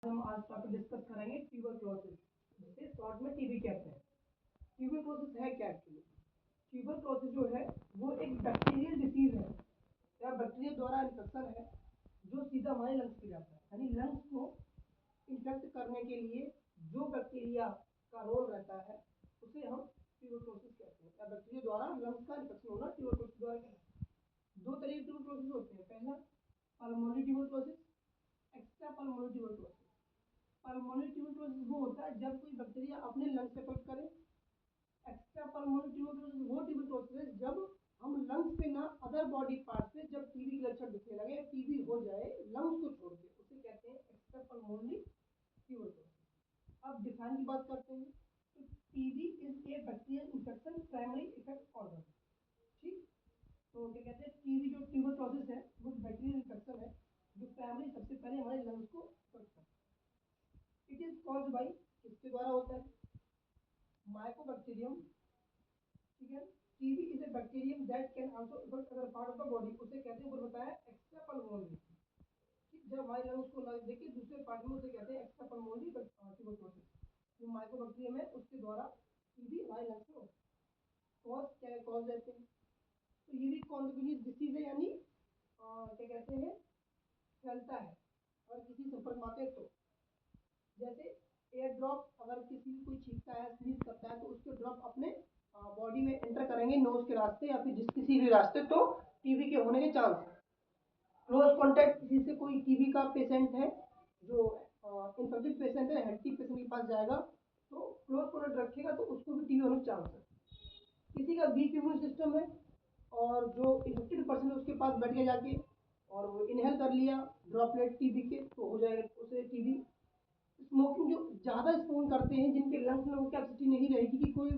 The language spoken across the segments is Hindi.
हम आज टॉपिक डिस्कस करेंगे ट्यूबरक्लोसिस, जिसे शॉर्ट में टीबी कहते हैं। ट्यूबरक्लोसिस है क्या एक्चुअली? ट्यूबरक्लोसिस जो है वो एक बैक्टीरियल डिसीज है या बैक्टीरिया द्वारा इन्फेक्शन है जो सीधा हमारे लंग्स पे जाता है। यानी लंग्स को इन्फेक्ट करने के लिए जो बैक्टीरिया का रोल रहता है उसे हम ट्यूबरक्लोसिस कहते हैं, या बैक्टीरिया द्वारा लंग्स का इन्फेक्शन होना ट्यूबरक्लोसिस द्वारा कहते हैं। दो तरह के ट्यूबरक्लोसिस होते हैं। पहला pulmonary tuberculosis, extra pulmonary tuberculosis. Pulmonary tuberculosis वो होता है जब कोई बैक्टीरिया अपने लंग्स पे अफेक्ट करे। एक्स्ट्रा पल्मोनरी ट्यूबरक्लोसिस वो ट्यूबरक्लोसिस है जब हम लंग्स पे ना अदर बॉडी पार्ट पे जब टीबी के लक्षण दिखने लगे, टीबी हो जाए लंग्स को छोड़ के, उसे कहते हैं एक्स्ट्रा पल्मोनरी ट्यूबरक्लोसिस। अब डिफाइन की बात करते हैं तो TB is a bacterial infection primary effect organ. ठीक, तो क्या कहते हैं, टीबी जो ट्यूबरक्लोसिस है वो बैक्टीरियल इन्फेक्शन है जो प्राइमरी सबसे पहले हमारे लंग्स को अफेक्ट करता है। इट इज कॉज्ड बाई, किसके द्वारा होता है? माइकोबैक्टीरियम। ठीक है, TB is a bacterium that can also effect other part of the body, उसे कहते हैं, ऊपर बताया एक्स्ट्रा पल्मोनरी। जब हमारे लंग्स को लग देखिए दूसरे पार्ट में, उसे कहते हैं एक्स्ट्रा पल्मोनरी ट्यूबरक्लोसिस। जो माइकोबैक्टीरियम है उसके द्वारा टीबी हमारे लंग्स में होता है। कॉज क्या है? कॉज रहते हैं तो ये भी कॉन्टेगियस डिसीज है, यानी क्या कहते हैं, फैलता है और किसी संपर्क में आते हैं तो। जैसे एयर ड्रॉप, अगर किसी कोई छींकता है, स्नीज करता है, तो उसके ड्रॉप अपने बॉडी में एंटर करेंगे नोज के रास्ते या फिर जिस किसी भी रास्ते, तो टीबी के होने के चांस है। क्लोज कॉन्टैक्ट, किसी से कोई टीबी का पेशेंट है जो इन्फेक्टेड पेशेंट है, हेल्थी पेशेंट के पास जाएगा तो क्लोज कॉन्टैक्ट रखेगा तो उसको भी टीबी होने के चांस है। किसी का वीक इम्यून सिस्टम है और जो इन्फेक्टेड पर्सन है उसके पास बैठ के जाके और वो इनहेल कर लिया ड्रॉपलेट टीबी के, तो हो जाएगा उसे टीबी। स्मोकिंग, जो ज़्यादा स्मोकिंग करते हैं जिनके लंग्स में वो कैपेसिटी नहीं रहेगी कि कोई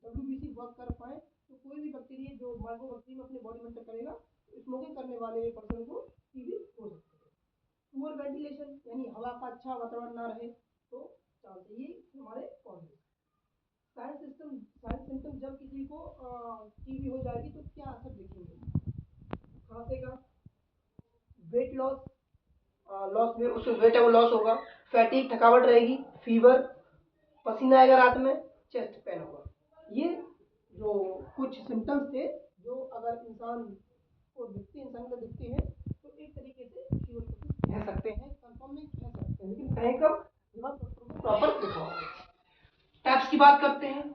WBC वर्क कर पाए, तो कोई भी बैक्टीरिया जो माइकोबैक्टीरियम अपने बॉडी में एंटर करेगा, स्मोकिंग करने वाले पर्सन को टीबी हो सकती है। पुअर वेंटिलेशन, यानी हवा का अच्छा वातावरण ना रहे तो चांस है। ये हमारे कॉज है। साइन सिम्टम, जब किसी को टीबी हो जाएगी तो क्या असर दिखेंगे? खांसे का, वेट लॉस, लॉस में उसमें वेट है वो लॉस होगा, फैटिक, थकावट रहेगी, फीवर, पसीना आएगा रात में, चेस्ट पेन होगा। ये जो कुछ सिम्टम्स थे जो अगर इंसान को इंसान को दिखते हैं तो एक तरीके से ट्यूबरक्लोसिस कह सकते हैं, कंफर्म नहीं कह सकते हैं, लेकिन कहें कब, जब आप डॉक्टर को प्रॉपर दिखाओगे। टैप्स की बात करते हैं।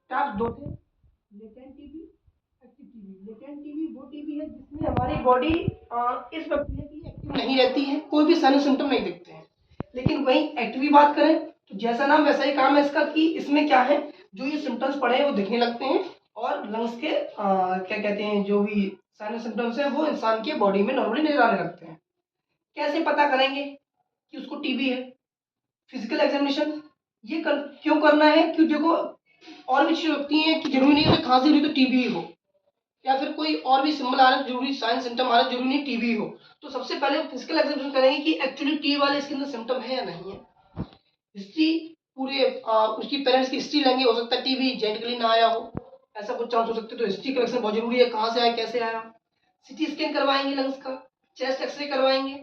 टैप्स दो थे, latent TB, active TB. Latent TB वो टीबी है जिसमें हमारी बॉडी इस बैक्टीरिया की एक्टिव नहीं रहती है, कोई भी साइन सिम्टम नहीं दिखते हैं। लेकिन वहीं एक्टिव की बात करें तो जैसा नाम वैसा ही काम है इसका, कि इसमें क्या है, जो ये सिम्टम्स पड़े हैं वो दिखने लगते हैं और लंग्स के क्या कहते हैं, जो भी साइन सिम्टम्स है वो इंसान के बॉडी में नॉर्मली नजर आने लगते हैं। कैसे पता करेंगे कि उसको टीबी है? Physical examination. ये क्यों करना है? क्यों, देखो और भी चीजें होती हैं कि जरूरी नहीं है खांसी हो रही तो टीबी हो, या फिर कोई और भी सिंबल आ रहा है, जरूरी साइन सिम्टम आ रहा है, जरूरी नहीं टीबी हो। तो सबसे पहले फिजिकल एग्जामिनेशन करेंगे कि एक्चुअली टीबी वाले इसके अंदर सिम्टम है या नहीं है। हिस्ट्री, पूरे उसकी पेरेंट्स की हिस्ट्री लेंगे, हो सकता है टीबी जेनेटिकली ना आया हो, ऐसा कुछ चांस हो सकते हैं, तो हिस्ट्री कलेक्शन बहुत जरूरी है, कहाँ से आया, कैसे आया। सिटी स्कैन करवाएंगे लंग्स का, चेस्ट एक्सरे करवाएंगे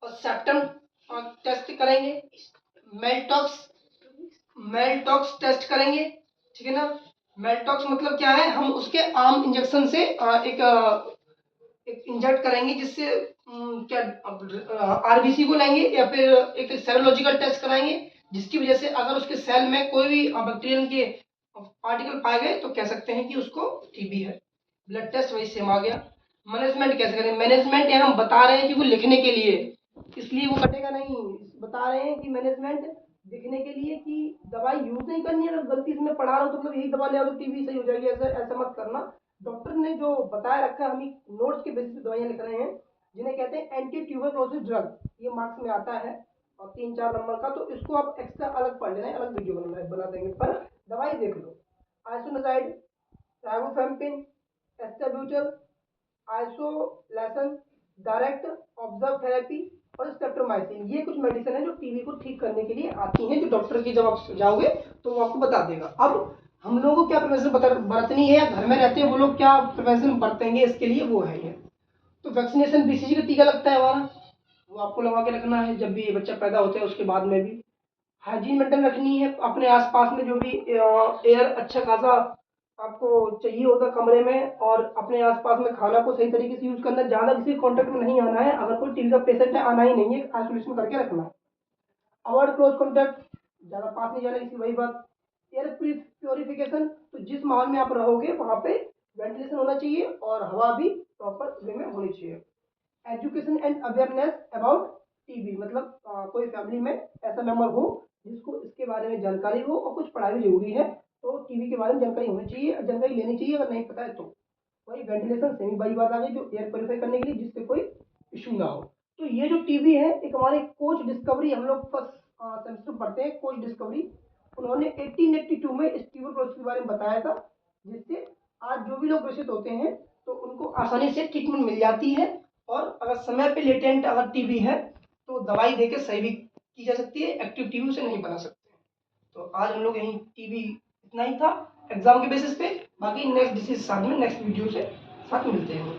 और सेप्टम टेस्ट करेंगे, मेल्टॉक्स मेल्टॉक्स टेस्ट करेंगे। ठीक है ना? मेल्टॉक्स मतलब क्या है, हम उसके आर्म इंजेक्शन से एक इंजेक्ट करेंगे, जिससे क्या आरबीसी को लेंगे या फिर एक सेरोलॉजिकल टेस्ट कराएंगे, जिसकी वजह से अगर उसके सेल में कोई भी बैक्टीरियम के पार्टिकल पाए गए तो कह सकते हैं कि उसको टीबी है। ब्लड टेस्ट वही सेम आ गया। मैनेजमेंट कैसे करें? मैनेजमेंट यहाँ हम बता रहे हैं कि वो लिखने के लिए, इसलिए वो कटेगा नहीं। बता रहे हैं कि मैनेजमेंट दिखने के लिए कि दवाई यूज नहीं करनी है, अगर गलती से मैं पढ़ा रहा हूँ तो मतलब यही दवा ले आओ तो टीबी सही हो जाएगी, ऐसा ऐसा मत करना। डॉक्टर ने जो बताया रखा है, हम नोट्स के बेसिस पे दवाइयाँ लिख रहे हैं, जिन्हें कहते हैं एंटी ट्यूबरक्लोसिस ड्रग। ये मार्क्स में आता है और 3-4 नंबर का, तो इसको आप एक्स्ट्रा अलग पढ़ लेना, अलग वीडियो बना देंगे, पर दवाई देख लो। आइसोनाजाइड, साइबोफ्लोरामिन, एस्टाब्यूटल, आइसोलेसन, डायरेक्ट ऑब्जर्व थेरेपी और स्ट्रेप्टोमाइसिन, ये कुछ मेडिसिन है जो टीबी को ठीक करने के लिए आती हैं, जो डॉक्टर की जब आप जाओगे तो वो आपको बता देगा। अब हम लोगों को क्या प्रिवेंशन बरतनी है, या घर में रहते हैं वो लोग क्या प्रिवेंशन बरतेंगे, इसके लिए वो है ये। तो वैक्सीनेशन, BCG का टीका लगता है हमारा, वो आपको लगा के रखना है जब भी ये बच्चा पैदा होता है उसके बाद में भी। हाइजीन मेंटेन रखनी है, अपने आसपास में जो भी एयर अच्छा खासा आपको चाहिए होता कमरे में, और अपने आसपास में खाना को सही तरीके से यूज करना, ज़्यादा किसी कॉन्टेक्ट में नहीं आना है। अगर कोई टीबी का पेशेंट है आना ही नहीं है, आइसोलेशन करके रखना है। अवॉइड क्लोज कॉन्टैक्ट, ज़्यादा पास नहीं जाने की, वही बात। एयर प्योरिफिकेशन, तो जिस माहौल में आप रहोगे वहाँ पे वेंटिलेशन होना चाहिए और हवा भी प्रॉपर वे में होनी चाहिए। Education and awareness about TB, मतलब कोई फैमिली में ऐसा मेंबर हो जिसको इसके बारे में जानकारी हो, और कुछ पढ़ाई भी जरूरी है, तो टीबी के बारे में जानकारी होनी चाहिए, जानकारी लेनी चाहिए अगर नहीं पता है तो। वही वेंटिलेशन सेमी बड़ी बात आ गई, जो एयर प्योरीफाई करने के लिए, जिससे कोई इशू ना हो। तो ये जो टीबी है, एक हमारे कोच डिस्कवरी, हम लोग फर्स्ट सेमेस्टर पढ़ते हैं कोच डिस्कवरी, उन्होंने 1882 में इस ट्यूबरक्लोसिस के बारे में बताया था, जिससे आज जो भी लोग ग्रसित होते हैं तो उनको आसानी से ट्रीटमेंट मिल जाती है, और अगर समय पे लेटेंट अगर टीबी है तो दवाई देकर सही भी की जा सकती है, एक्टिव टीबी उसे नहीं बना सकते। तो आज हम लोग यहीं टीबी इतना ही था एग्जाम के बेसिस पे, बाकी नेक्स्ट डिसीज साथ में नेक्स्ट वीडियो से साथ मिलते हैं।